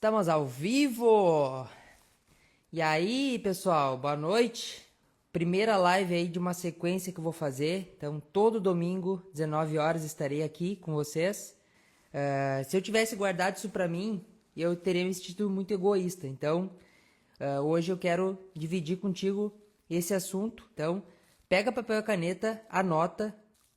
Estamos ao vivo! E aí, pessoal, boa noite. Primeira live aí de uma sequência que eu vou fazer. Então, todo domingo, 19 horas, estarei aqui com vocês. Se eu tivesse guardado isso pra mim, eu teria me sentido muito egoísta. Então, hoje eu quero dividir contigo esse assunto. Então, pega papel e caneta, anota.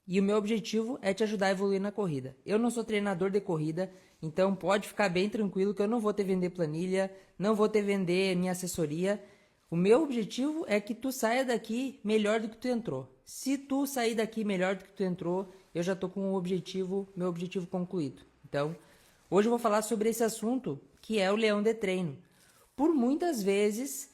E o meu objetivo é te ajudar a evoluir na corrida. Eu não sou treinador de corrida, então pode ficar bem tranquilo que eu não vou te vender planilha, não vou te vender minha assessoria. O meu objetivo é que tu saia daqui melhor do que tu entrou. Se tu sair daqui melhor do que tu entrou, eu já tô com meu objetivo concluído. Então, hoje eu vou falar sobre esse assunto, que é o leão de treino. Por muitas vezes,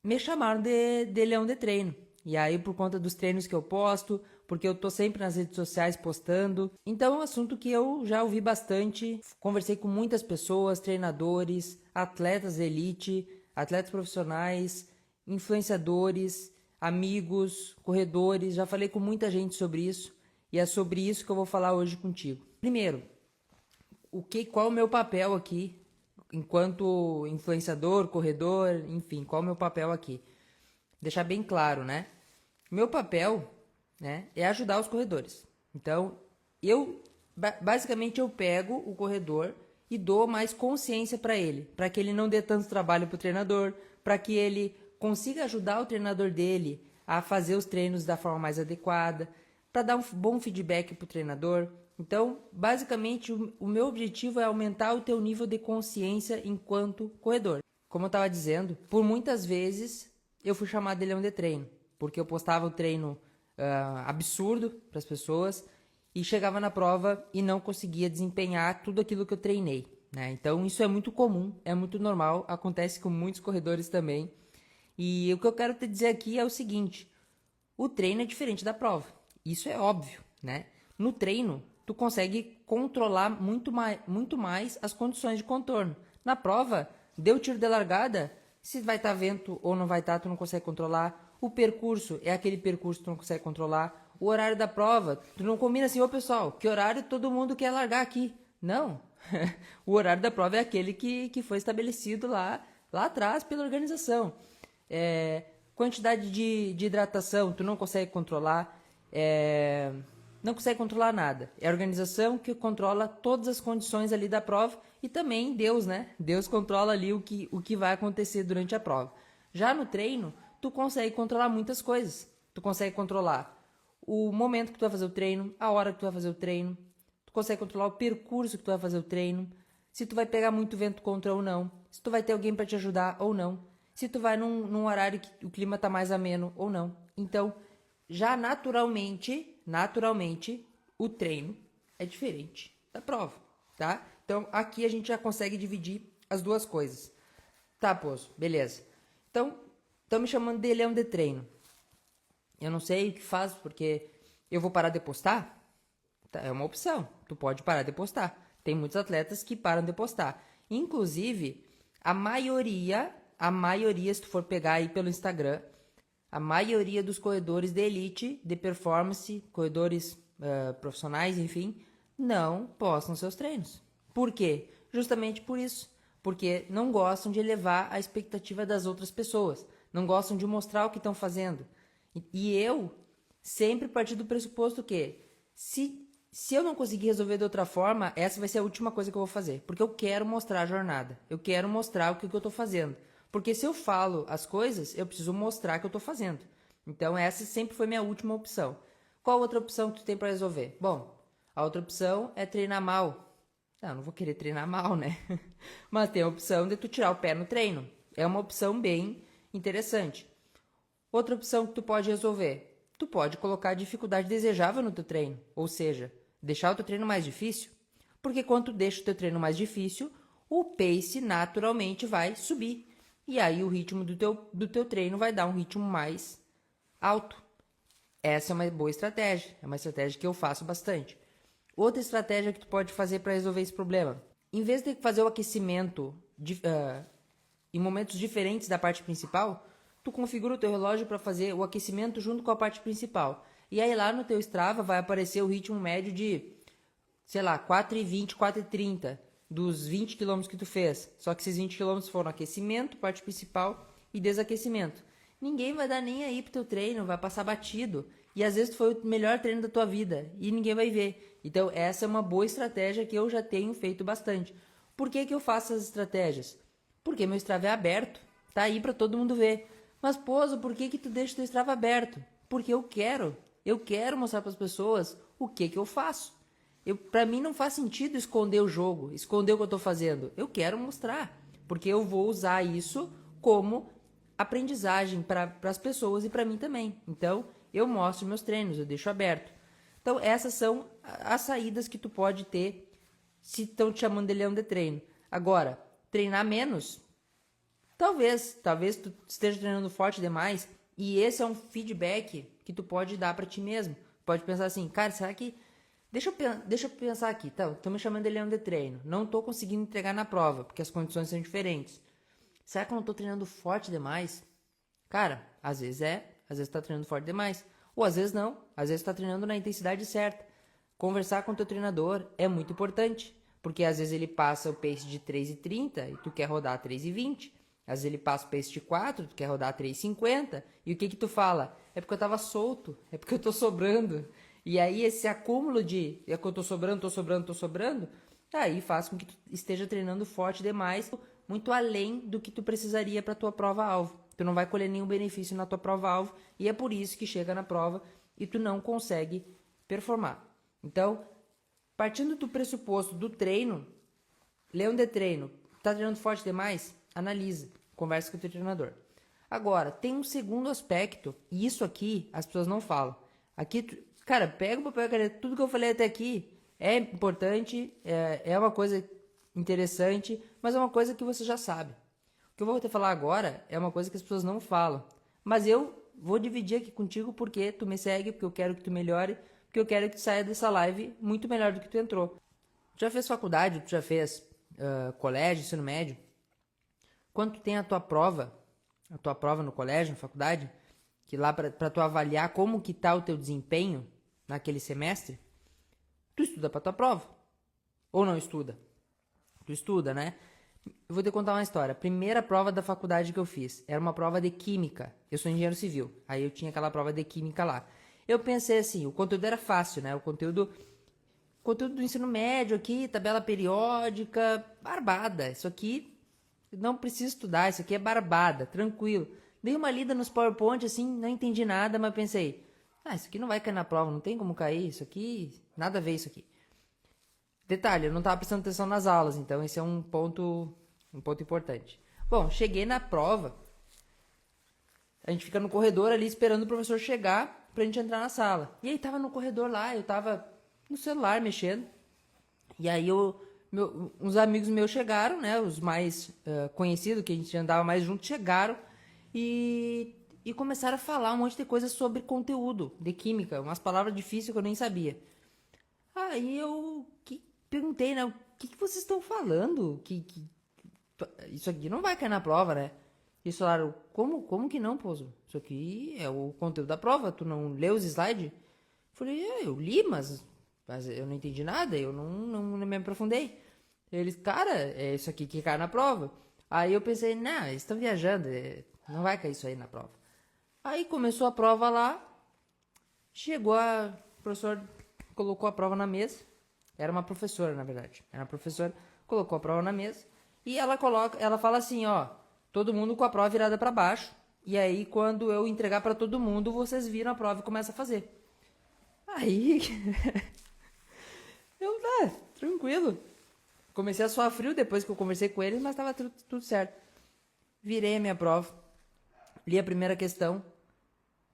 me chamaram de leão de treino. E aí, por conta dos treinos que eu posto, porque eu tô sempre nas redes sociais postando. Então, é um assunto que eu já ouvi bastante. Conversei com muitas pessoas, treinadores, atletas de elite, atletas profissionais, influenciadores, amigos, corredores. Já falei com muita gente sobre isso. E é sobre isso que eu vou falar hoje contigo. Primeiro, qual é o meu papel aqui, enquanto influenciador, corredor, enfim, qual é o meu papel aqui? Deixar bem claro, né? Meu papel, né, é ajudar os corredores. Então, basicamente eu pego o corredor e dou mais consciência para que ele não dê tanto trabalho para o treinador, para que ele consiga ajudar o treinador dele a fazer os treinos da forma mais adequada, para dar um bom feedback para o treinador. Então, basicamente, o meu objetivo é aumentar o teu nível de consciência enquanto corredor. Como eu estava dizendo, por muitas vezes eu fui chamado de leão de treino, porque eu postava o treino absurdo para as pessoas e chegava na prova e não conseguia desempenhar tudo aquilo que eu treinei, né? Então isso é muito comum, é muito normal, acontece com muitos corredores também. E o que eu quero te dizer aqui é o seguinte: o treino é diferente da prova, isso é óbvio, né? No treino, tu consegue controlar muito mais as condições de contorno. Na prova, deu tiro de largada, se vai estar vento ou não vai estar, tu não consegue controlar. O percurso é aquele percurso que tu não consegue controlar. O horário da prova, tu não combina assim, ô pessoal, que horário todo mundo quer largar aqui? Não. O horário da prova é aquele que foi estabelecido lá atrás pela organização. Quantidade de hidratação, tu não consegue controlar. Não consegue controlar nada. É a organização que controla todas as condições ali da prova e também Deus, né? Deus controla ali o que vai acontecer durante a prova. Já no treino, tu consegue controlar muitas coisas. Tu consegue controlar o momento que tu vai fazer o treino, a hora que tu vai fazer o treino. Tu consegue controlar o percurso que tu vai fazer o treino. Se tu vai pegar muito vento contra ou não. Se tu vai ter alguém para te ajudar ou não. Se tu vai num horário que o clima tá mais ameno ou não. Então, já naturalmente, o treino é diferente da prova, tá? Então, aqui a gente já consegue dividir as duas coisas. Tá, Poço, beleza. Então, estão me chamando de leão de treino. Eu não sei o que faço, porque eu vou parar de postar? Tá, é uma opção. Tu pode parar de postar. Tem muitos atletas que param de postar. Inclusive, a maioria, se tu for pegar aí pelo Instagram, a maioria dos corredores de elite, de performance, corredores profissionais, enfim, não postam seus treinos. Por quê? Justamente por isso. Porque não gostam de elevar a expectativa das outras pessoas. Não gostam de mostrar o que estão fazendo. E eu sempre parti do pressuposto que se eu não conseguir resolver de outra forma, essa vai ser a última coisa que eu vou fazer. Porque eu quero mostrar a jornada. Eu quero mostrar o que eu estou fazendo. Porque se eu falo as coisas, eu preciso mostrar que eu estou fazendo. Então essa sempre foi minha última opção. Qual outra opção que tu tem para resolver? Bom, a outra opção é treinar mal. Não vou querer treinar mal, né? Mas tem a opção de tu tirar o pé no treino. É uma opção bem interessante. Outra opção que tu pode resolver. Tu pode colocar a dificuldade desejável no teu treino. Ou seja, deixar o teu treino mais difícil. Porque quando tu deixa o teu treino mais difícil, o pace naturalmente vai subir. E aí o ritmo do teu treino vai dar um ritmo mais alto. Essa é uma boa estratégia. É uma estratégia que eu faço bastante. Outra estratégia que tu pode fazer para resolver esse problema. Em vez de fazer o aquecimento em momentos diferentes da parte principal, tu configura o teu relógio para fazer o aquecimento junto com a parte principal. E aí lá no teu Strava vai aparecer o ritmo médio de, sei lá, 4h20, 4h30. dos 20 quilômetros que tu fez. Só que esses 20 quilômetros foram aquecimento, parte principal e desaquecimento. Ninguém vai dar nem aí pro teu treino, vai passar batido. E às vezes tu foi o melhor treino da tua vida e ninguém vai ver. Então essa é uma boa estratégia que eu já tenho feito bastante. Por que eu faço essas estratégias? Porque meu Strava é aberto, tá aí para todo mundo ver. Mas, Pozo, por que tu deixa o teu Strava aberto? Porque eu quero. Eu quero mostrar para as pessoas o que eu faço. Para mim não faz sentido esconder o jogo, esconder o que eu estou fazendo. Eu quero mostrar, porque eu vou usar isso como aprendizagem para as pessoas e para mim também. Então, eu mostro meus treinos, eu deixo aberto. Então, essas são as saídas que tu pode ter se estão te chamando de leão de treino. Agora, treinar menos, talvez tu esteja treinando forte demais e esse é um feedback que tu pode dar para ti mesmo. Pode pensar assim, cara, será que... Deixa eu pensar aqui, tá? Estão me chamando de leão de treino. Não estou conseguindo entregar na prova, porque as condições são diferentes. Será que eu não estou treinando forte demais? Cara, às vezes tá treinando forte demais. Ou às vezes não, às vezes tá treinando na intensidade certa. Conversar com o teu treinador é muito importante, porque às vezes ele passa o pace de 3,30 e tu quer rodar 3,20. Às vezes ele passa o pace de 4, tu quer rodar 3,50. E o que tu fala? É porque eu tava solto, é porque eu tô sobrando. E aí esse acúmulo de é que eu tô sobrando, aí faz com que tu esteja treinando forte demais, muito além do que tu precisaria para tua prova-alvo. Tu não vai colher nenhum benefício na tua prova-alvo e é por isso que chega na prova e tu não consegue performar. Então, partindo do pressuposto do treino, leão de treino, tá treinando forte demais? Analisa, conversa com o teu treinador. Agora, tem um segundo aspecto, e isso aqui as pessoas não falam. Aqui, cara, pega o papel e caneta, tudo que eu falei até aqui é importante, é uma coisa interessante, mas é uma coisa que você já sabe. O que eu vou te falar agora é uma coisa que as pessoas não falam. Mas eu vou dividir aqui contigo porque tu me segue, porque eu quero que tu melhore, porque eu quero que tu saia dessa live muito melhor do que tu entrou. Tu já fez faculdade, tu já fez colégio, ensino médio? Quando tu tem a tua prova no colégio, na faculdade, que lá para tu avaliar como que tá o teu desempenho naquele semestre, tu estuda para tua prova. Ou não estuda? Tu estuda, né? Eu vou te contar uma história. A primeira prova da faculdade que eu fiz era uma prova de química. Eu sou engenheiro civil. Aí eu tinha aquela prova de química lá. Eu pensei assim, o conteúdo era fácil, né? O conteúdo do ensino médio aqui, tabela periódica, barbada. Isso aqui não precisa estudar, isso aqui é barbada, tranquilo. Dei uma lida nos PowerPoint assim, não entendi nada, mas pensei, isso aqui não vai cair na prova, não tem como cair, isso aqui, nada a ver isso aqui. Detalhe, eu não estava prestando atenção nas aulas, então esse é um ponto importante. Bom, cheguei na prova, a gente fica no corredor ali esperando o professor chegar pra gente entrar na sala. E aí tava no corredor lá, eu tava no celular mexendo, e aí uns amigos meus chegaram, né, os mais conhecidos, que a gente andava mais junto, chegaram e começaram a falar um monte de coisa sobre conteúdo de química, umas palavras difíceis que eu nem sabia. Aí eu perguntei, né, o que vocês estão falando? Isso aqui não vai cair na prova, né? Eles falaram, como que não, Pozo? Isso aqui é o conteúdo da prova, tu não leu os slides? Falei, eu li, mas eu não entendi nada, eu não me aprofundei. Eles, cara, é isso aqui que cai na prova. Aí eu pensei, não, eles estão viajando, não vai cair isso aí na prova. Aí começou a prova lá, o professor colocou a prova na mesa, era uma professora, na verdade, era uma professora, colocou a prova na mesa, e ela fala assim, ó, todo mundo com a prova virada para baixo, e aí quando eu entregar para todo mundo, vocês viram a prova e começam a fazer. Aí, eu, tranquilo. Comecei a suar frio depois que eu conversei com eles, mas tava tudo certo. Virei a minha prova, li a primeira questão,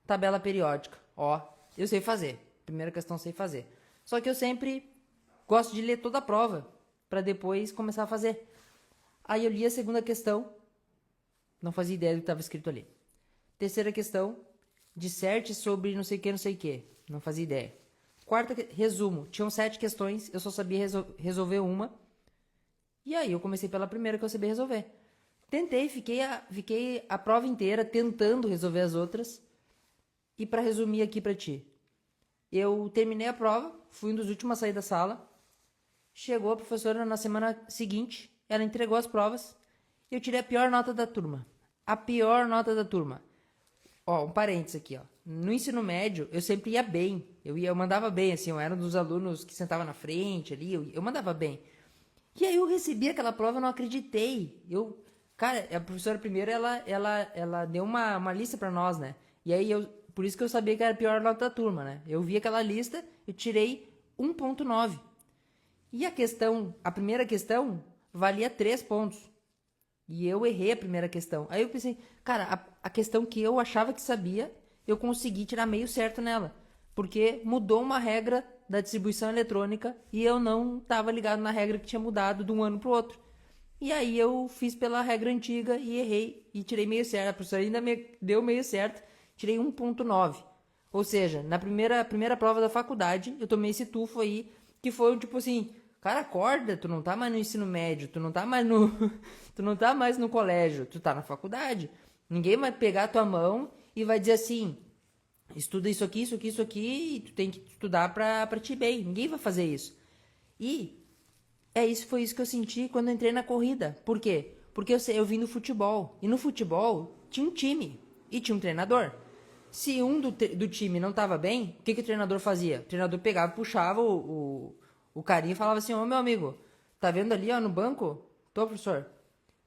tabela periódica. Ó, eu sei fazer. Primeira questão sei fazer. Só que eu sempre gosto de ler toda a prova para depois começar a fazer. Aí eu li a segunda questão, não fazia ideia do que estava escrito ali. Terceira questão, disserte sobre não sei o que, não fazia ideia. Quarta, resumo, tinham 7 questões, eu só sabia resolver uma. E aí eu comecei pela primeira que eu sabia resolver. Tentei, fiquei a prova inteira tentando resolver as outras. E para resumir aqui para ti, eu terminei a prova, fui um dos últimos a sair da sala. Chegou a professora na semana seguinte, ela entregou as provas e eu tirei a pior nota da turma. A pior nota da turma. Ó, um parênteses aqui, ó. No ensino médio, eu sempre ia bem. Eu mandava bem, assim, eu era um dos alunos que sentava na frente ali, eu mandava bem. E aí eu recebi aquela prova, eu não acreditei. Cara, a professora primeiro, ela deu uma lista pra nós, né? E aí por isso que eu sabia que era a pior nota da turma, né? Eu vi aquela lista, eu tirei 1,9. E a primeira questão, valia 3 pontos. E eu errei a primeira questão. Aí eu pensei, cara, a questão que eu achava que sabia, eu consegui tirar meio certo nela. Porque mudou uma regra da distribuição eletrônica e eu não estava ligado na regra que tinha mudado de um ano para o outro. E aí eu fiz pela regra antiga e errei e tirei meio certo. A professora ainda me deu meio certo, tirei 1,9. Ou seja, na primeira prova da faculdade, eu tomei esse tufo aí, que foi tipo assim, cara, acorda, tu não tá mais no ensino médio, tu não tá mais no tu não tá mais no colégio, tu tá na faculdade. Ninguém vai pegar a tua mão e vai dizer assim, estuda isso aqui, isso aqui, isso aqui, e tu tem que estudar pra te ir bem. Ninguém vai fazer isso. E foi isso que eu senti quando eu entrei na corrida. Por quê? Porque eu vim do futebol. E no futebol tinha um time e tinha um treinador. Se um do time não tava bem, o que o treinador fazia? O treinador pegava, puxava o carinha e falava assim, ô meu amigo, tá vendo ali ó, no banco? Tô, professor.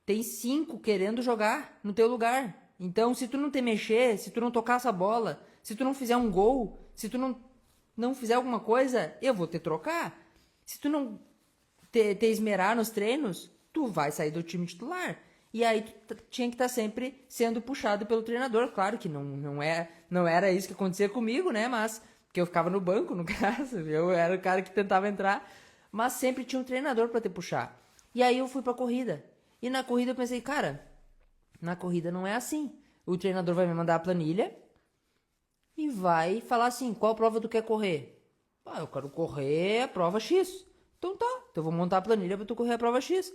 Tem 5 querendo jogar no teu lugar. Então, se tu não te mexer, se tu não tocar essa bola, se tu não fizer um gol, se tu não fizer alguma coisa, eu vou te trocar. Se tu não te esmerar nos treinos, tu vai sair do time titular. E aí tu tinha que estar sempre sendo puxado pelo treinador. Claro que não era isso que acontecia comigo, né? Mas que eu ficava no banco, no caso, eu era o cara que tentava entrar, mas sempre tinha um treinador para te puxar. E aí eu fui pra corrida. E na corrida eu pensei, cara, na corrida não é assim. O treinador vai me mandar a planilha e vai falar assim, qual prova tu quer correr? Ah, eu quero correr a prova X. Então tá, então eu vou montar a planilha pra tu correr a prova X.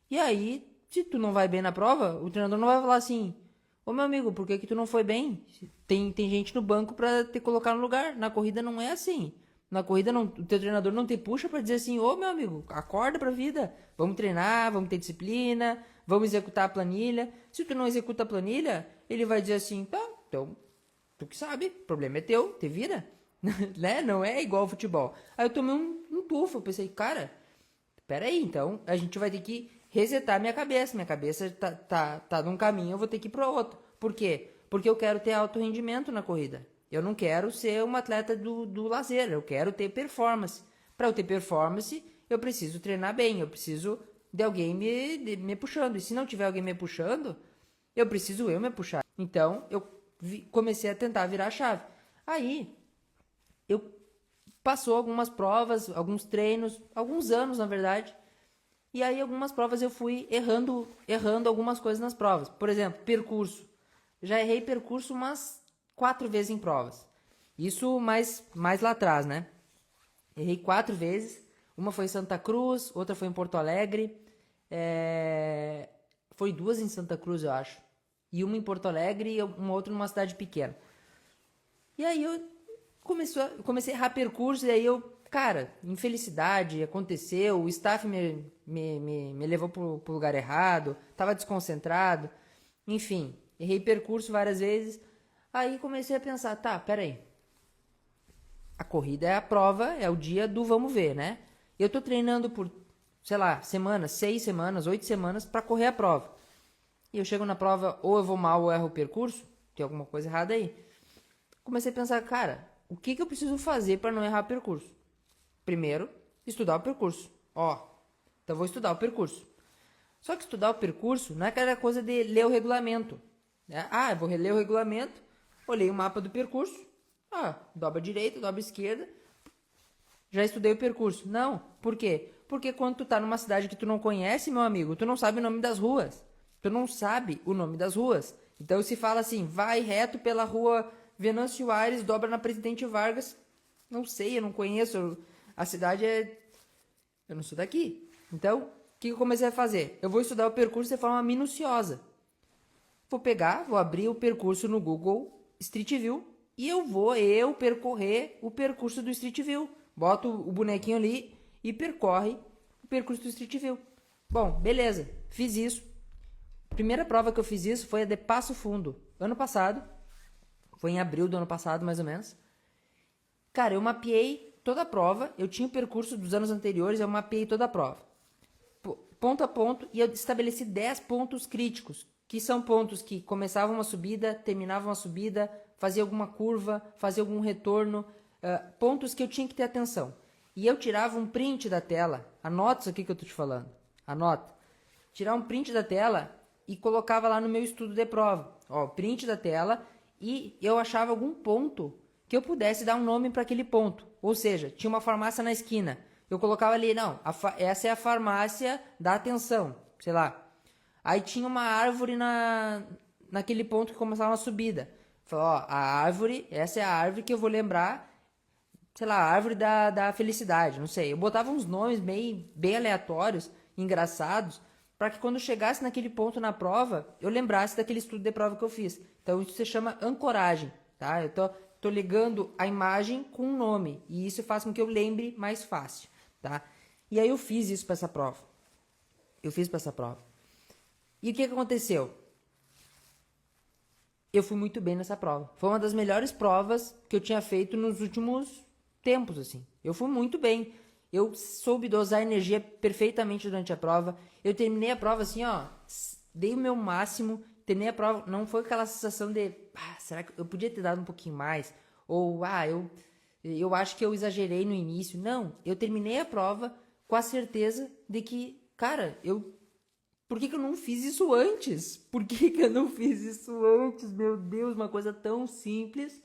E aí, se tu não vai bem na prova, o treinador não vai falar assim, ô meu amigo, por que tu não foi bem? Tem gente no banco pra te colocar no lugar. Na corrida não é assim. Na corrida o teu treinador não te puxa pra dizer assim, ô meu amigo, acorda pra vida. Vamos treinar, vamos ter disciplina, vamos executar a planilha. Se tu não executa a planilha, ele vai dizer assim, tá, então tu que sabe, o problema é teu, te vira. Né? Não é igual ao futebol. Aí eu tomei um tufo, eu pensei, cara, peraí, então a gente vai ter que resetar minha cabeça. Minha cabeça tá num caminho, eu vou ter que ir pro outro. Por quê? Porque eu quero ter alto rendimento na corrida. Eu não quero ser um atleta do lazer, eu quero ter performance. Para eu ter performance, eu preciso treinar bem, eu preciso de alguém me puxando. E se não tiver alguém me puxando, eu preciso eu me puxar. Então, eu comecei a tentar virar a chave. Aí, eu passou algumas provas, alguns treinos, alguns anos, na verdade. E aí, algumas provas eu fui errando algumas coisas nas provas. Por exemplo, percurso. Já errei percurso umas 4 vezes em provas. Isso mais lá atrás, né? Errei 4 vezes. Uma foi em Santa Cruz, outra foi em Porto Alegre. Foi 2 em Santa Cruz, eu acho. E uma em Porto Alegre e uma outra numa cidade pequena. E aí eu comecei a errar percurso e aí cara, infelicidade, aconteceu, o staff me levou pro lugar errado, tava desconcentrado, enfim, errei percurso várias vezes. Aí comecei a pensar, tá, peraí, a corrida é a prova, é o dia do vamos ver, né? Eu tô treinando por, sei lá, 6 semanas, 8 semanas pra correr a prova. E eu chego na prova, ou eu vou mal ou erro o percurso, tem alguma coisa errada aí. Comecei a pensar, cara, o que eu preciso fazer para não errar o percurso? Primeiro, estudar o percurso. Ó, então vou estudar o percurso. Só que estudar o percurso não é aquela coisa de ler o regulamento. Né? Ah, eu vou reler o regulamento, olhei o mapa do percurso. Ah, dobra direita, dobra esquerda. Já estudei o percurso. Não, por quê? Porque quando tu tá numa cidade que tu não conhece, meu amigo, tu não sabe o nome das ruas. Tu não sabe o nome das ruas. Então se fala assim, vai reto pela rua Venâncio Aires, dobra na Presidente Vargas. Não sei, eu não conheço. A cidade é... Eu não sou daqui. Então, o que eu comecei a fazer? Eu vou estudar o percurso de forma minuciosa. Vou abrir o percurso no Google Street View e eu vou percorrer o percurso do Street View. Boto o bonequinho ali e percorre o percurso do Street View. Bom, beleza, fiz isso. Primeira prova que eu fiz isso foi a de Passo Fundo, ano passado. Foi em abril do ano passado, mais ou menos. Cara, eu mapeei toda a prova. Eu tinha o percurso dos anos anteriores, eu mapeei toda a prova. Ponto a ponto, e eu estabeleci 10 pontos críticos, que são pontos que começavam uma subida, terminavam uma subida, fazia alguma curva, fazia algum retorno, pontos que eu tinha que ter atenção. E eu tirava um print da tela, anota isso aqui que eu tô te falando, anota. Tirar um print da tela e colocava lá no meu estudo de prova. Ó, print da tela, e eu achava algum ponto que eu pudesse dar um nome para aquele ponto. Ou seja, tinha uma farmácia na esquina. Eu colocava ali, não, essa é a farmácia da atenção, sei lá. Aí tinha uma árvore naquele ponto que começava uma subida. Falei, ó, a árvore, essa é a árvore que eu vou lembrar, sei lá, a árvore da felicidade, não sei. Eu botava uns nomes bem aleatórios, engraçados, para que quando chegasse naquele ponto na prova, eu lembrasse daquele estudo de prova que eu fiz. Então isso se chama ancoragem, tá? Eu tô ligando a imagem com um nome, e isso faz com que eu lembre mais fácil, tá? E aí eu fiz isso para essa prova. E o que aconteceu? Eu fui muito bem nessa prova. Foi uma das melhores provas que eu tinha feito nos últimos tempos, assim. Eu fui muito bem. Eu soube dosar a energia perfeitamente durante a prova. Eu terminei a prova assim, ó, dei o meu máximo. Terminei a prova, não foi aquela sensação de, será que eu podia ter dado um pouquinho mais? Ou, eu acho que eu exagerei no início. Não, eu terminei a prova com a certeza de que, cara, por que eu não fiz isso antes? Por que eu não fiz isso antes? Meu Deus, uma coisa tão simples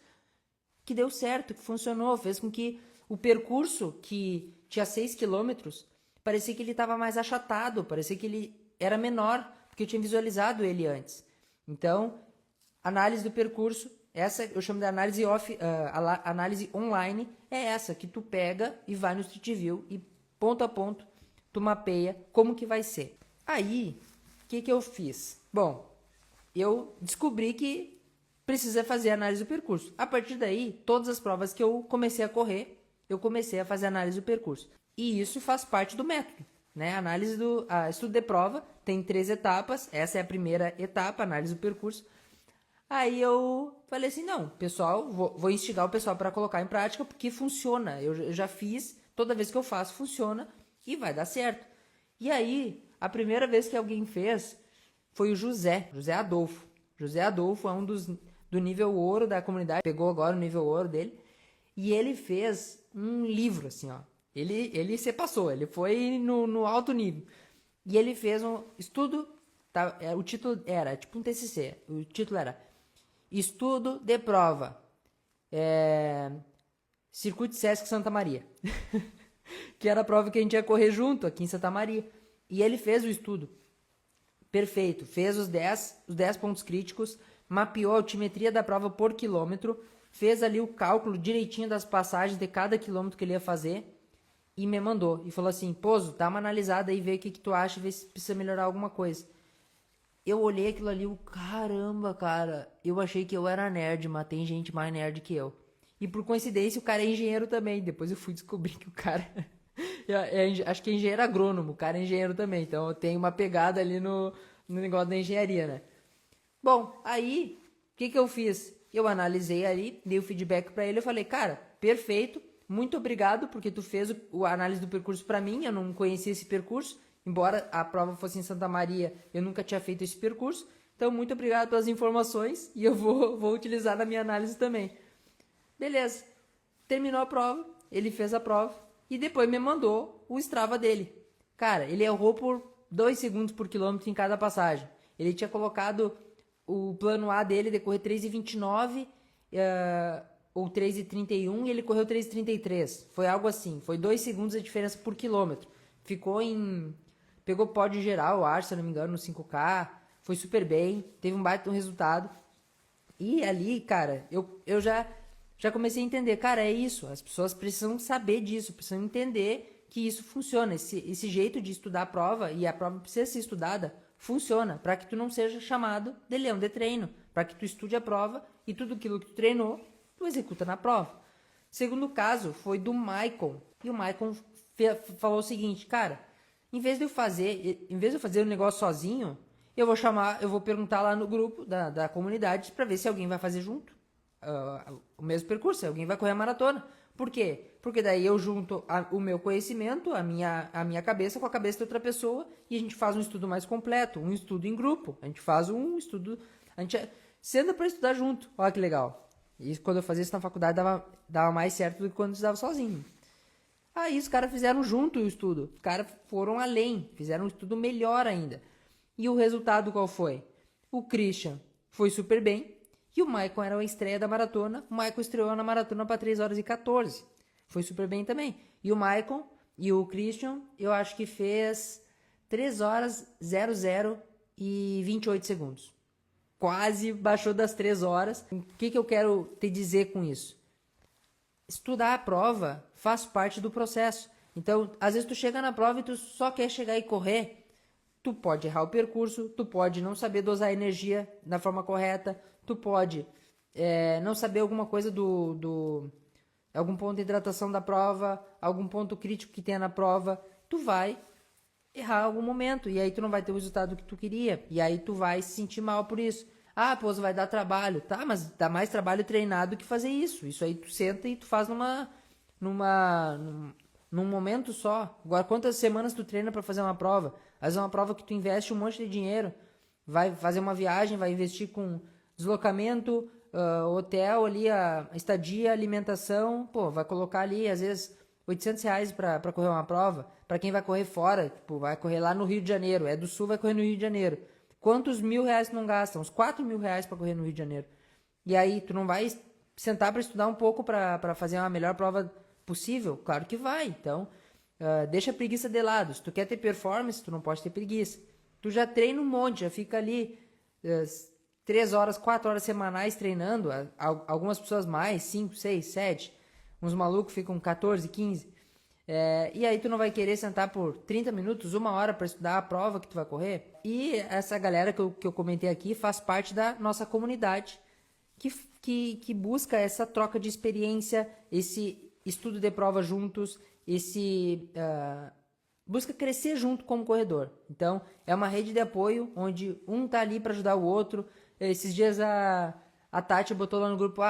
que deu certo, que funcionou, fez com que o percurso, que tinha 6 quilômetros, parecia que ele estava mais achatado, parecia que ele era menor, porque eu tinha visualizado ele antes. Então, análise do percurso, essa eu chamo de análise análise online, é essa que tu pega e vai no Street View e ponto a ponto tu mapeia como que vai ser. Aí, o que eu fiz? Bom, eu descobri que precisa fazer análise do percurso. A partir daí, todas as provas que eu comecei a correr, eu comecei a fazer análise do percurso. E isso faz parte do método, né? Estudo de prova tem 3 etapas. Essa é a primeira etapa, análise do percurso. Aí eu falei assim, não, pessoal, vou instigar o pessoal para colocar em prática, porque funciona. Eu já fiz, toda vez que eu faço, funciona e vai dar certo. E aí, a primeira vez que alguém fez foi o José Adolfo. José Adolfo é um do nível ouro da comunidade, pegou agora o nível ouro dele, e ele fez um livro, assim, ó. Ele se passou, ele foi no alto nível. E ele fez um estudo, o título era tipo um TCC, o título era Estudo de Prova, Circuito Sesc Santa Maria, que era a prova que a gente ia correr junto aqui em Santa Maria. E ele fez o estudo perfeito, fez os 10 pontos críticos, mapeou a altimetria da prova por quilômetro, fez ali o cálculo direitinho das passagens de cada quilômetro que ele ia fazer e me mandou. E falou assim, Pozo, dá uma analisada aí, vê o que tu acha, vê se precisa melhorar alguma coisa. Eu olhei aquilo ali, caramba, cara, eu achei que eu era nerd, mas tem gente mais nerd que eu. E por coincidência o cara é engenheiro também, depois eu fui descobrir que o cara... acho que é engenheiro agrônomo, o cara é engenheiro também, então eu tenho uma pegada ali no negócio da engenharia, né? Bom, aí, o que eu fiz? Eu analisei ali, dei o feedback pra ele, eu falei, cara, perfeito, muito obrigado, porque tu fez a análise do percurso pra mim, eu não conhecia esse percurso, embora a prova fosse em Santa Maria, eu nunca tinha feito esse percurso, então muito obrigado pelas informações, e eu vou utilizar na minha análise também. Beleza, terminou a prova, ele fez a prova, e depois me mandou o Strava dele. Cara, ele errou por 2 segundos por quilômetro em cada passagem. Ele tinha colocado o plano A dele de correr 3,29 ou 3,31 e ele correu 3,33. Foi algo assim. Foi 2 segundos a diferença por quilômetro. Pegou pódio geral, eu acho, se eu não me engano, no 5K. Foi super bem. Teve um baita resultado. E ali, cara, eu já comecei a entender, cara, é isso, as pessoas precisam saber disso, precisam entender que isso funciona, esse jeito de estudar a prova, e a prova precisa ser estudada, funciona, para que tu não seja chamado de leão de treino, para que tu estude a prova e tudo aquilo que tu treinou, tu executa na prova. Segundo caso foi do Maicon, e o Maicon falou o seguinte, cara, Em vez de eu fazer o negócio sozinho, eu vou perguntar lá no grupo da comunidade para ver se alguém vai fazer junto o mesmo percurso, se alguém vai correr a maratona. Por quê? Porque daí eu junto o meu conhecimento, a minha cabeça com a cabeça de outra pessoa e a gente faz um estudo mais completo, um estudo em grupo. A gente faz um estudo, a gente senta para estudar junto. Olha que legal. E quando eu fazia isso na faculdade dava mais certo do que quando eu estudava sozinho. Aí os caras fizeram junto o estudo. Os caras foram além, fizeram um estudo melhor ainda. E o resultado qual foi? O Christian foi super bem e o Michael era a estreia da maratona. O Michael estreou na maratona para 3 horas e 14. Foi super bem também. E o Michael e o Christian, eu acho que fez 3 horas 00 e 28 segundos. Quase baixou das 3 horas. O que eu quero te dizer com isso? Estudar a prova faz parte do processo. Então, às vezes tu chega na prova e tu só quer chegar e correr. Tu pode errar o percurso, tu pode não saber dosar a energia da forma correta, tu pode não saber alguma coisa algum ponto de hidratação da prova, algum ponto crítico que tenha na prova. Tu vai errar em algum momento e aí tu não vai ter o resultado que tu queria. E aí tu vai se sentir mal por isso. Ah, pô, vai dar trabalho. Tá, mas dá mais trabalho treinado que fazer isso. Isso aí tu senta e tu faz num momento só. Agora, quantas semanas tu treina para fazer uma prova? Às vezes é uma prova que tu investe um monte de dinheiro. Vai fazer uma viagem, vai investir com deslocamento, hotel ali, a estadia, alimentação. Pô, vai colocar ali, às vezes, R$ 800 para correr uma prova. Para quem vai correr fora, tipo, vai correr lá no Rio de Janeiro. É do Sul, vai correr no Rio de Janeiro. Quantos R$ 1.000 tu não gasta? Uns R$ 4.000 para correr no Rio de Janeiro. E aí, tu não vai sentar para estudar um pouco para fazer uma melhor prova possível? Claro que vai. Então, deixa a preguiça de lado. Se tu quer ter performance, tu não pode ter preguiça. Tu já treina um monte, já fica ali 3 horas, 4 horas semanais treinando. Algumas pessoas mais, 5, 6, 7. Uns malucos ficam 14, 15. E aí tu não vai querer sentar por 30 minutos, 1 hora para estudar a prova que tu vai correr. E essa galera que eu comentei aqui faz parte da nossa comunidade que busca essa troca de experiência, esse estudo de prova juntos, busca crescer junto como corredor. Então, é uma rede de apoio onde um tá ali para ajudar o outro. Esses dias a Tati botou lá no grupo,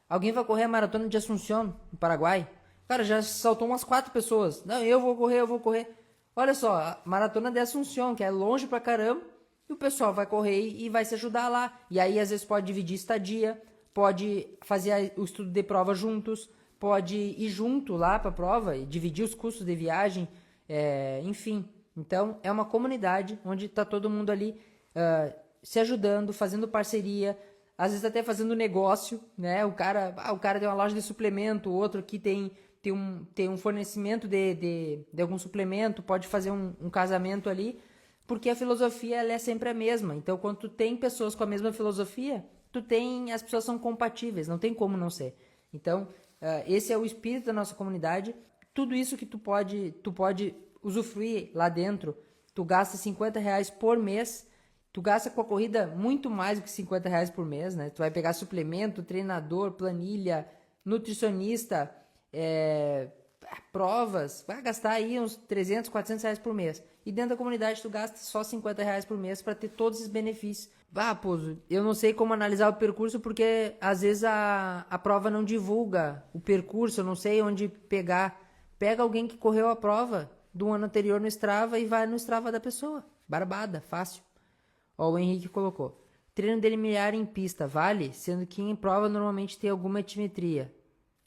alguém vai correr a maratona de Assunción, no Paraguai? Cara, já saltou umas 4 pessoas. Não, eu vou correr. Olha só, a maratona de Assunción, que é longe pra caramba, e o pessoal vai correr e vai se ajudar lá. E aí, às vezes, pode dividir estadia, pode fazer o estudo de prova juntos, pode ir junto lá pra prova e dividir os custos de viagem, enfim. Então, é uma comunidade onde tá todo mundo ali se ajudando, fazendo parceria, às vezes até fazendo negócio, né? O cara tem uma loja de suplemento, o outro aqui tem um fornecimento de algum suplemento, pode fazer um casamento ali, porque a filosofia ela é sempre a mesma. Então, quando tu tem pessoas com a mesma filosofia, as pessoas são compatíveis, não tem como não ser. Então, esse é o espírito da nossa comunidade. Tudo isso que tu pode usufruir lá dentro, tu gasta R$ 50 por mês, tu gasta com a corrida muito mais do que R$ 50 por mês, né? Tu vai pegar suplemento, treinador, planilha, nutricionista, provas, vai gastar aí uns R$ 400 por mês. E dentro da comunidade tu gasta só R$ 50 por mês para ter todos esses benefícios. Pô, eu não sei como analisar o percurso porque às vezes a prova não divulga o percurso, eu não sei onde pegar. Pega alguém que correu a prova do ano anterior no Strava e vai no Strava da pessoa. Barbada, fácil. Ó, o Henrique colocou. Treino de limiar em pista, vale? Sendo que em prova normalmente tem alguma altimetria.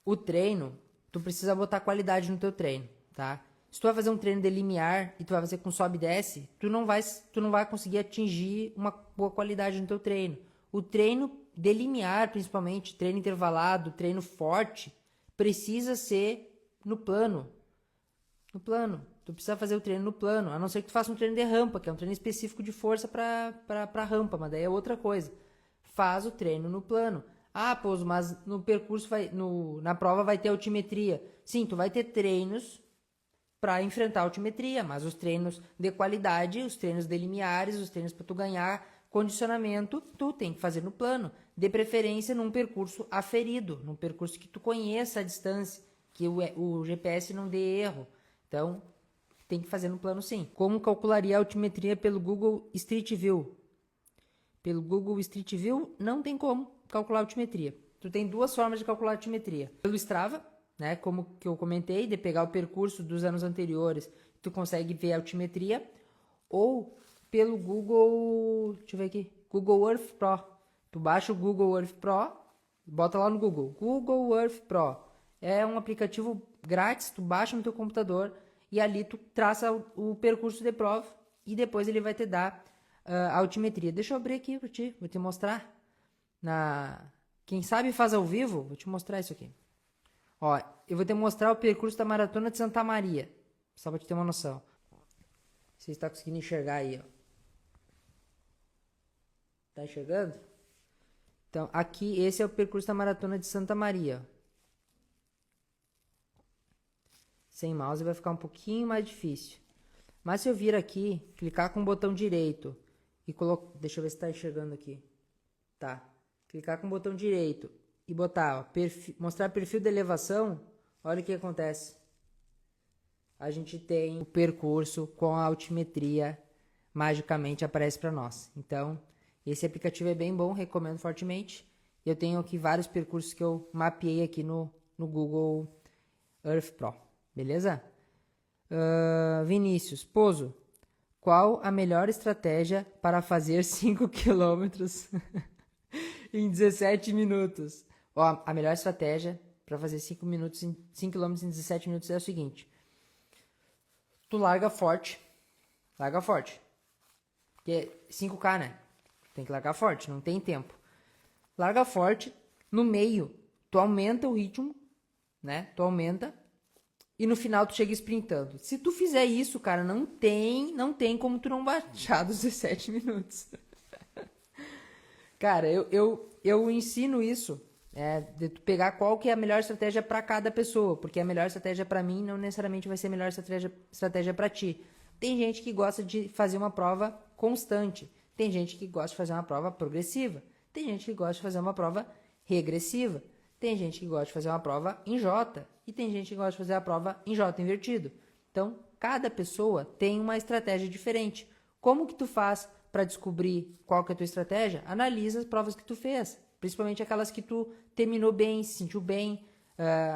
O treino, tu precisa botar qualidade no teu treino, tá? Se tu vai fazer um treino de limiar e tu vai fazer com sobe e desce, tu não vai conseguir atingir uma boa qualidade no teu treino. O treino de limiar, principalmente, treino intervalado, treino forte, precisa ser no plano. No plano. Tu precisa fazer o treino no plano, a não ser que tu faça um treino de rampa, que é um treino específico de força para rampa, mas daí é outra coisa. Faz o treino no plano. Pô, mas no percurso, na prova vai ter altimetria. Sim, tu vai ter treinos para enfrentar a altimetria, mas os treinos de qualidade, os treinos de limiares, os treinos para tu ganhar condicionamento, tu tem que fazer no plano. De preferência num percurso aferido, num percurso que tu conheça a distância, que o GPS não dê erro. Então, tem que fazer no plano sim. Como calcularia a altimetria pelo Google Street View? Pelo Google Street View, não tem como calcular a altimetria. Tu tem duas formas de calcular a altimetria. Pelo Strava, né, como que eu comentei, de pegar o percurso dos anos anteriores, tu consegue ver a altimetria, ou pelo Google, deixa eu ver aqui, Google Earth Pro. Tu baixa o Google Earth Pro, bota lá no Google Earth Pro. É um aplicativo grátis, tu baixa no teu computador e ali tu traça o percurso de prova e depois ele vai te dar a altimetria. Deixa eu abrir aqui para ti, vou te mostrar. Quem sabe faz ao vivo, vou te mostrar isso aqui. Ó, eu vou te mostrar o percurso da Maratona de Santa Maria, só para te ter uma noção. Você está conseguindo enxergar aí, ó. Tá enxergando? Então, aqui, esse é o percurso da Maratona de Santa Maria. Sem mouse vai ficar um pouquinho mais difícil. Mas se eu vir aqui, clicar com o botão direito e colocar... Deixa eu ver se tá enxergando aqui. Tá. Clicar com o botão direito e botar, ó, mostrar perfil de elevação, olha o que acontece. A gente tem o percurso com a altimetria, magicamente aparece para nós. Então, esse aplicativo é bem bom, recomendo fortemente. Eu tenho aqui vários percursos que eu mapeei aqui no Google Earth Pro, beleza? Vinícius Pozo, qual a melhor estratégia para fazer 5 quilômetros em 17 minutos? Ó, a melhor estratégia para fazer 5 km em 17 minutos é o seguinte. Tu larga forte. Porque é 5K, né? Tem que largar forte, não tem tempo. Larga forte, no meio, tu aumenta o ritmo, né? Tu aumenta e no final tu chega sprintando. Se tu fizer isso, cara, não tem como tu não baixar dos 17 minutos. Cara, eu ensino isso, de tu pegar qual que é a melhor estratégia para cada pessoa, porque a melhor estratégia para mim não necessariamente vai ser a melhor estratégia para ti. Tem gente que gosta de fazer uma prova constante, tem gente que gosta de fazer uma prova progressiva, tem gente que gosta de fazer uma prova regressiva, tem gente que gosta de fazer uma prova em J e tem gente que gosta de fazer a prova em J invertido. Então, cada pessoa tem uma estratégia diferente. Como que tu faz para descobrir qual que é a tua estratégia? Analisa as provas que tu fez, principalmente aquelas que tu terminou bem, se sentiu bem,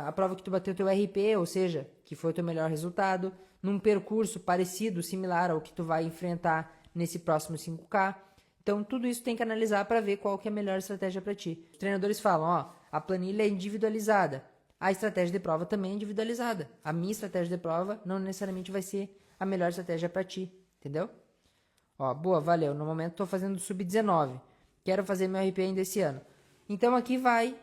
a prova que tu bateu teu RP, ou seja, que foi o teu melhor resultado, num percurso parecido, similar ao que tu vai enfrentar nesse próximo 5K. Então, tudo isso tem que analisar para ver qual que é a melhor estratégia para ti. Os treinadores falam, ó, a planilha é individualizada, a estratégia de prova também é individualizada. A minha estratégia de prova não necessariamente vai ser a melhor estratégia para ti, entendeu? Ó, boa, valeu. No momento estou fazendo sub-19. Quero fazer meu RP ainda esse ano. Então aqui vai,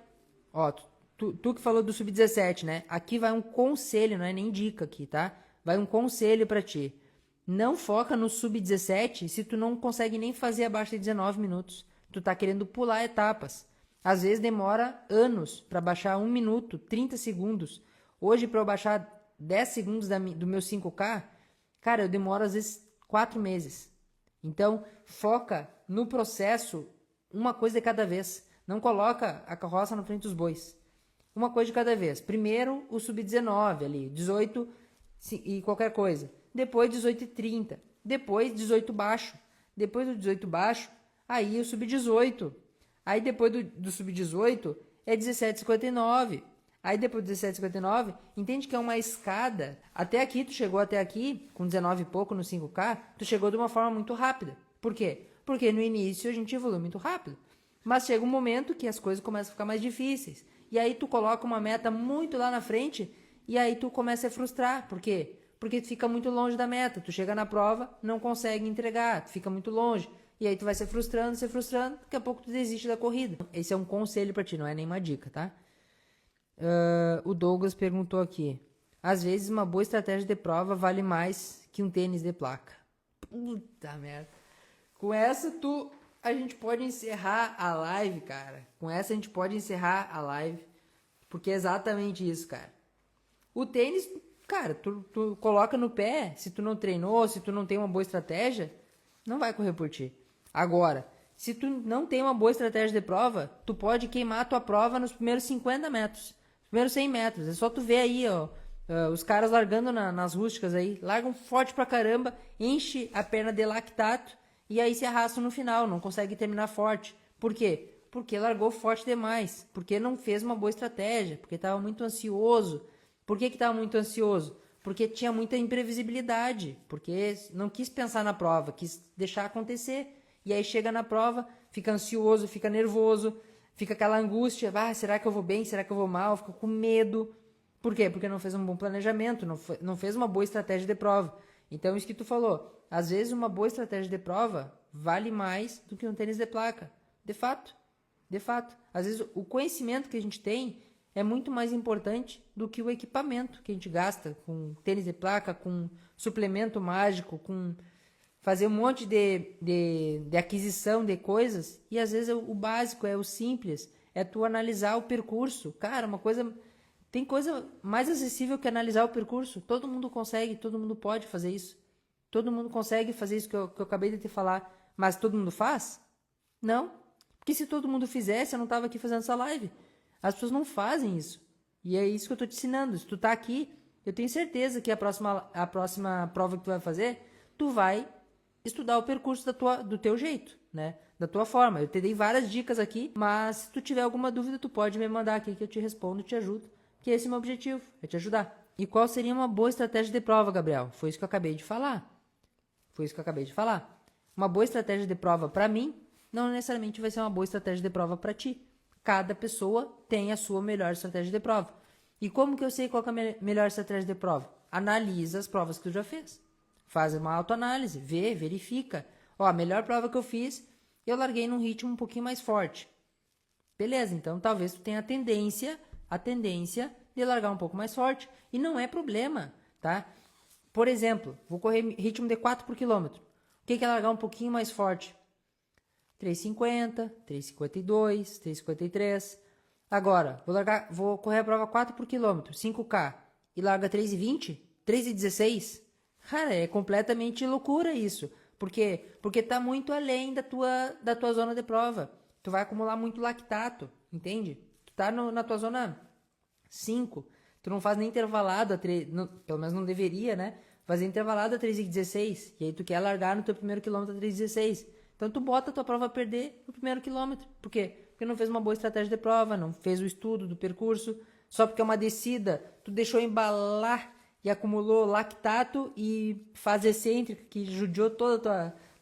ó, tu que falou do sub-17, né? Aqui vai um conselho, não é nem dica aqui, tá? Vai um conselho para ti. Não foca no sub-17 se tu não consegue nem fazer abaixo de 19 minutos. Tu tá querendo pular etapas. Às vezes demora anos para baixar 1 minuto, 30 segundos. Hoje, para eu baixar 10 segundos do meu 5K, cara, eu demoro às vezes 4 meses. Então, foca no processo, uma coisa de cada vez. Não coloca a carroça na frente dos bois. Uma coisa de cada vez. Primeiro, o sub-19 ali, 18 e qualquer coisa. Depois 18 e 30, depois 18 baixo, depois do 18 baixo, aí o sub-18, aí depois do sub-18 é 17,59, aí depois do 17,59, entende que é uma escada, até aqui, tu chegou até aqui, com 19 e pouco no 5K, tu chegou de uma forma muito rápida, por quê? Porque no início a gente evolui muito rápido, mas chega um momento que as coisas começam a ficar mais difíceis, e aí tu coloca uma meta muito lá na frente, e aí tu começa a frustrar, por quê? Porque tu fica muito longe da meta, tu chega na prova, não consegue entregar, tu fica muito longe, e aí tu vai se frustrando, daqui a pouco tu desiste da corrida. Esse é um conselho pra ti, não é nenhuma dica, tá? O Douglas perguntou aqui, às vezes uma boa estratégia de prova vale mais que um tênis de placa. Puta merda. Com essa a gente pode encerrar a live, cara. Com essa a gente pode encerrar a live, porque é exatamente isso, cara. O tênis... Cara, tu coloca no pé, se tu não treinou, se tu não tem uma boa estratégia, não vai correr por ti. Agora, se tu não tem uma boa estratégia de prova, tu pode queimar a tua prova nos primeiros 50 metros, nos primeiros 100 metros. É só tu ver aí, ó, Os caras largando nas rústicas aí, largam forte pra caramba, enche a perna de lactato e aí se arrastam no final, não consegue terminar forte. Por quê? Porque largou forte demais, porque não fez uma boa estratégia, porque estava muito ansioso. Por que estava muito ansioso? Porque tinha muita imprevisibilidade, porque não quis pensar na prova, quis deixar acontecer. E aí chega na prova, fica ansioso, fica nervoso, fica aquela angústia, será que eu vou bem, será que eu vou mal, fica com medo. Por quê? Porque não fez um bom planejamento, não fez uma boa estratégia de prova. Então, isso que tu falou, às vezes uma boa estratégia de prova vale mais do que um tênis de placa. De fato, de fato. Às vezes o conhecimento que a gente tem é muito mais importante do que o equipamento que a gente gasta com tênis de placa, com suplemento mágico, com fazer um monte de aquisição de coisas. E às vezes o básico, é o simples, é tu analisar o percurso. Cara, tem coisa mais acessível que analisar o percurso. Todo mundo consegue, todo mundo pode fazer isso. Todo mundo consegue fazer isso que eu acabei de te falar. Mas todo mundo faz? Não. Porque se todo mundo fizesse, eu não estava aqui fazendo essa live. As pessoas não fazem isso. E é isso que eu estou te ensinando. Se tu tá aqui, eu tenho certeza que a próxima prova que tu vai fazer, tu vai estudar o percurso do teu jeito, né? Da tua forma. Eu te dei várias dicas aqui, mas se tu tiver alguma dúvida, tu pode me mandar aqui que eu te respondo e te ajudo. Que esse é o meu objetivo, é te ajudar. E qual seria uma boa estratégia de prova, Gabriel? Foi isso que eu acabei de falar. Uma boa estratégia de prova para mim não necessariamente vai ser uma boa estratégia de prova para ti. Cada pessoa tem a sua melhor estratégia de prova. E como que eu sei qual que é a melhor estratégia de prova? Analisa as provas que tu já fez. Faz uma autoanálise, verifica. A melhor prova que eu fiz, eu larguei num ritmo um pouquinho mais forte. Beleza, então talvez tu tenha a tendência de largar um pouco mais forte. E não é problema, tá? Por exemplo, vou correr ritmo de 4 por quilômetro. O que é largar um pouquinho mais forte? 3,50, 3,52, 3,53. Agora, vou correr a prova 4 por quilômetro, 5K, e larga 3,20, 3,16. Cara, é completamente loucura isso. Por quê? Porque tá muito além da tua zona de prova. Tu vai acumular muito lactato, entende? Tu tá na tua zona 5. Tu não faz nem intervalado, pelo menos não deveria, né? Fazer intervalado a 3,16. E aí tu quer largar no teu primeiro quilômetro a 3,16. Então tu bota a tua prova a perder no primeiro quilômetro. Por quê? Porque não fez uma boa estratégia de prova, não fez o estudo do percurso. Só porque é uma descida, tu deixou embalar e acumulou lactato e fase excêntrica, que judiou todo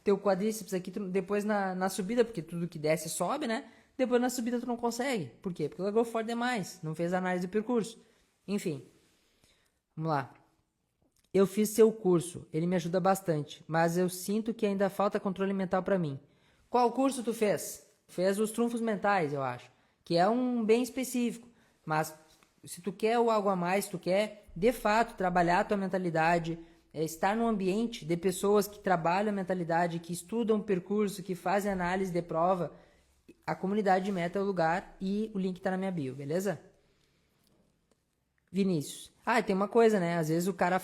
teu quadríceps aqui depois na subida, porque tudo que desce sobe, né? Depois na subida tu não consegue. Por quê? Porque largou forte demais, não fez análise do percurso. Enfim, vamos lá. Eu fiz seu curso, ele me ajuda bastante, mas eu sinto que ainda falta controle mental para mim. Qual curso tu fez? Fez os trunfos mentais, eu acho, que é um bem específico, mas se tu quer algo a mais, tu quer de fato trabalhar a tua mentalidade, estar num ambiente de pessoas que trabalham a mentalidade, que estudam o percurso, que fazem análise de prova, a comunidade de meta é o lugar e o link tá na minha bio, beleza? Vinícius. Tem uma coisa, né? Às vezes o cara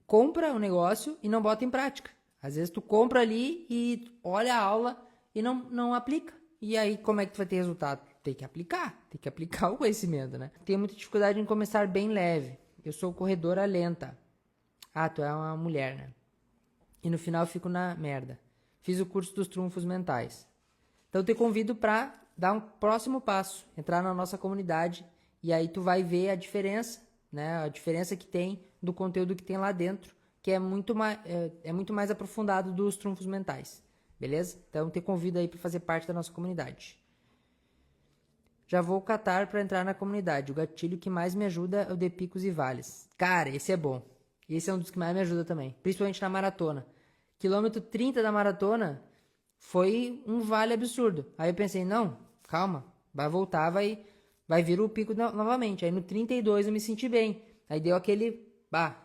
compra o negócio e não bota em prática. Às vezes tu compra ali e olha a aula e não aplica. E aí como é que tu vai ter resultado? Tem que aplicar o conhecimento, né? Tenho muita dificuldade em começar bem leve. Eu sou corredora lenta. Tu é uma mulher, né? E no final eu fico na merda. Fiz o curso dos trunfos mentais. Então eu te convido para dar um próximo passo, entrar na nossa comunidade. E aí tu vai ver a diferença, né? A diferença que tem do conteúdo que tem lá dentro, que é muito mais aprofundado dos trunfos mentais. Beleza? Então te convido aí para fazer parte da nossa comunidade. Já vou catar para entrar na comunidade. O gatilho que mais me ajuda é o de picos e vales. Cara, esse é bom. Esse é um dos que mais me ajuda também, principalmente na maratona. Quilômetro 30 da maratona foi um vale absurdo. Aí eu pensei, não, calma, vai voltar, vai vir o pico novamente. Aí no 32 eu me senti bem. Aí deu aquele,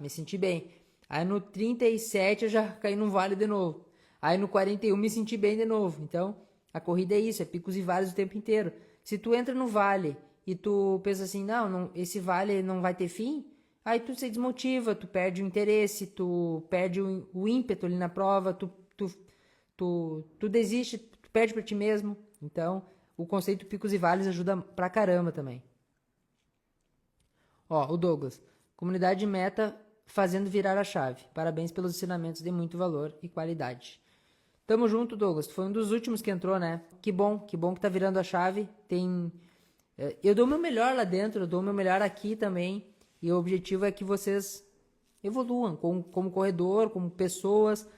me senti bem. Aí no 37 eu já caí num vale de novo. Aí no 41 me senti bem de novo. Então, a corrida é isso, é picos e vales o tempo inteiro. Se tu entra no vale e tu pensa assim, não, esse vale não vai ter fim, aí tu se desmotiva, tu perde o interesse, tu perde o ímpeto ali na prova, tu desiste, tu perde pra ti mesmo. Então, o conceito picos e vales ajuda pra caramba também. O Douglas. Comunidade Meta fazendo virar a chave. Parabéns pelos ensinamentos de muito valor e qualidade. Tamo junto, Douglas. Tu foi um dos últimos que entrou, né? Que bom que tá virando a chave. Eu dou o meu melhor lá dentro, eu dou o meu melhor aqui também. E o objetivo é que vocês evoluam como corredor, como pessoas.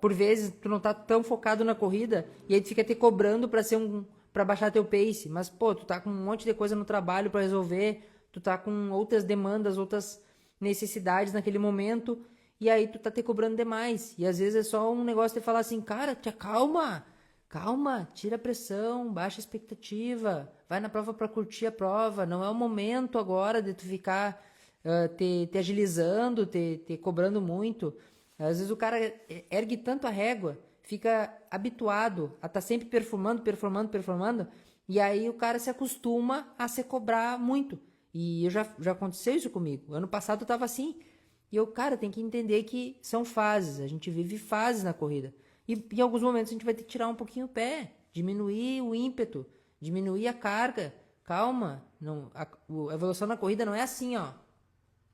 Por vezes tu não tá tão focado na corrida e aí tu fica te cobrando para baixar teu pace. Mas, pô, tu tá com um monte de coisa no trabalho para resolver, tu tá com outras demandas, outras necessidades naquele momento, e aí tu tá te cobrando demais. E às vezes é só um negócio de falar assim, cara, te acalma, calma, tira a pressão, baixa a expectativa, vai na prova para curtir a prova, não é o momento agora de tu ficar te agilizando, te cobrando muito. Às vezes o cara ergue tanto a régua, fica habituado a estar sempre performando, e aí o cara se acostuma a se cobrar muito. E já aconteceu isso comigo. Ano passado eu tava assim. E eu, cara, tem que entender que são fases. A gente vive fases na corrida. E em alguns momentos a gente vai ter que tirar um pouquinho o pé, diminuir o ímpeto, diminuir a carga. Calma, a evolução na corrida não é assim, ó.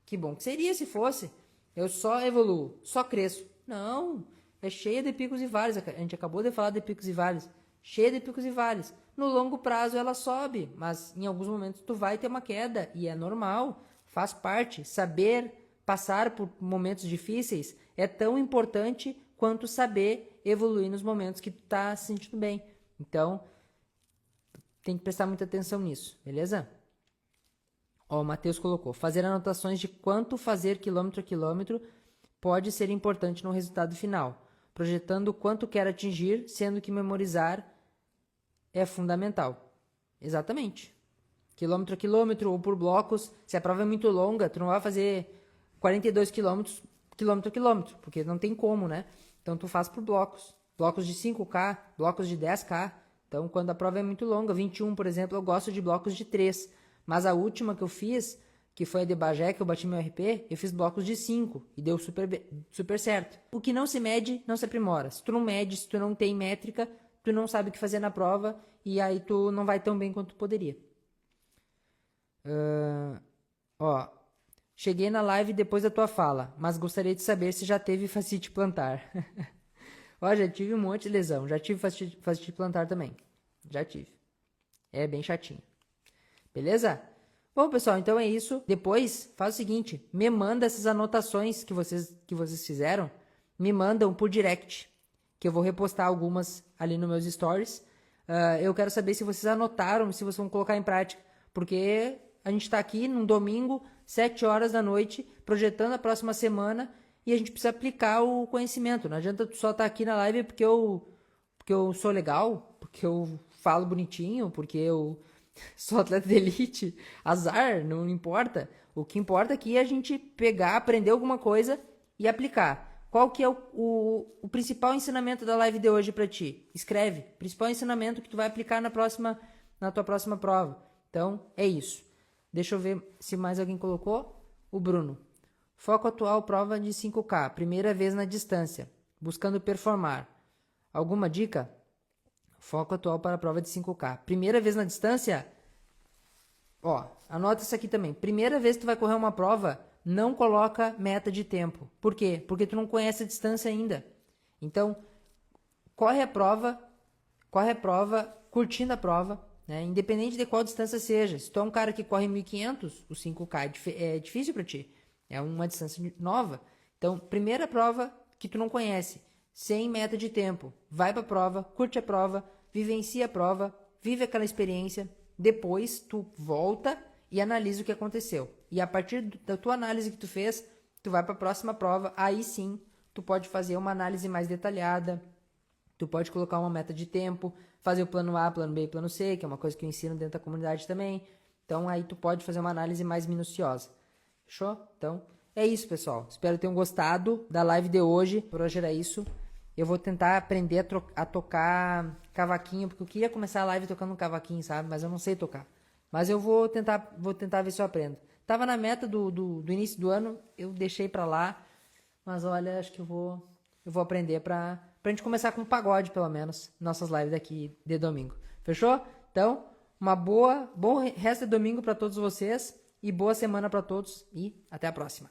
Que bom que seria se fosse. Eu só evoluo, só cresço. Não, é cheia de picos e vales. A gente acabou de falar de picos e vales. Cheia de picos e vales. No longo prazo ela sobe, mas em alguns momentos tu vai ter uma queda e é normal, faz parte. Saber passar por momentos difíceis é tão importante quanto saber evoluir nos momentos que tu tá se sentindo bem. Então, tem que prestar muita atenção nisso, beleza? Ó, o Matheus colocou, fazer anotações de quanto fazer quilômetro a quilômetro pode ser importante no resultado final, projetando o quanto quer atingir, sendo que memorizar é fundamental. Exatamente. Quilômetro a quilômetro ou por blocos. Se a prova é muito longa, tu não vai fazer 42 quilômetros, quilômetro a quilômetro, porque não tem como, né? Então tu faz por blocos. Blocos de 5K, blocos de 10K. Então quando a prova é muito longa, 21, por exemplo, eu gosto de blocos de 3. Mas a última que eu fiz, que foi a de Bagé, que eu bati meu RP, eu fiz blocos de 5 e deu super certo. O que não se mede, não se aprimora. Se tu não mede, se tu não tem métrica, tu não sabe o que fazer na prova e aí tu não vai tão bem quanto tu poderia. Ó, cheguei na live depois da tua fala, mas gostaria de saber se já teve fascite plantar. Ó, já tive um monte de lesão, já tive fascite plantar também. Já tive. É bem chatinho. Beleza? Bom, pessoal, então é isso. Depois, faz o seguinte, me manda essas anotações que vocês fizeram, me mandam por direct, que eu vou repostar algumas ali nos meus stories. Eu quero saber se vocês anotaram, se vocês vão colocar em prática, porque a gente está aqui num domingo, 7 horas da noite, projetando a próxima semana e a gente precisa aplicar o conhecimento. Não adianta tu só estar aqui na live porque eu sou legal, porque eu falo bonitinho, porque eu sou atleta de elite, azar, não importa. O que importa aqui é a gente pegar, aprender alguma coisa e aplicar. Qual que é o principal ensinamento da live de hoje para ti? Escreve. Principal ensinamento que tu vai aplicar na tua próxima prova. Então, é isso. Deixa eu ver se mais alguém colocou. O Bruno. Foco atual, prova de 5K. Primeira vez na distância. Buscando performar. Alguma dica? Foco atual para a prova de 5K. Primeira vez na distância? Ó, anota isso aqui também. Primeira vez que tu vai correr uma prova, não coloca meta de tempo. Por quê? Porque tu não conhece a distância ainda. Então, corre a prova curtindo a prova, né? Independente de qual distância seja. Se tu é um cara que corre 1.500, o 5K é difícil para ti. É uma distância nova. Então, primeira prova que tu não conhece, sem meta de tempo. Vai para a prova, curte a prova, vivencia a prova, vive aquela experiência. Depois, tu volta e analisa o que aconteceu. E a partir da tua análise que tu fez, tu vai para a próxima prova. Aí sim, tu pode fazer uma análise mais detalhada. Tu pode colocar uma meta de tempo, fazer o plano A, plano B e plano C, que é uma coisa que eu ensino dentro da comunidade também. Então, aí tu pode fazer uma análise mais minuciosa. Fechou? Então, é isso, pessoal. Espero que tenham gostado da live de hoje. Por hoje era isso. Eu vou tentar aprender a tocar cavaquinho, porque eu queria começar a live tocando um cavaquinho, sabe? Mas eu não sei tocar. Mas eu vou tentar ver se eu aprendo. Tava na meta do início do ano, eu deixei pra lá. Mas olha, acho que eu vou aprender pra gente começar com um pagode, pelo menos, nossas lives daqui de domingo. Fechou? Então, bom resto de domingo pra todos vocês. e boa semana para todos e até a próxima.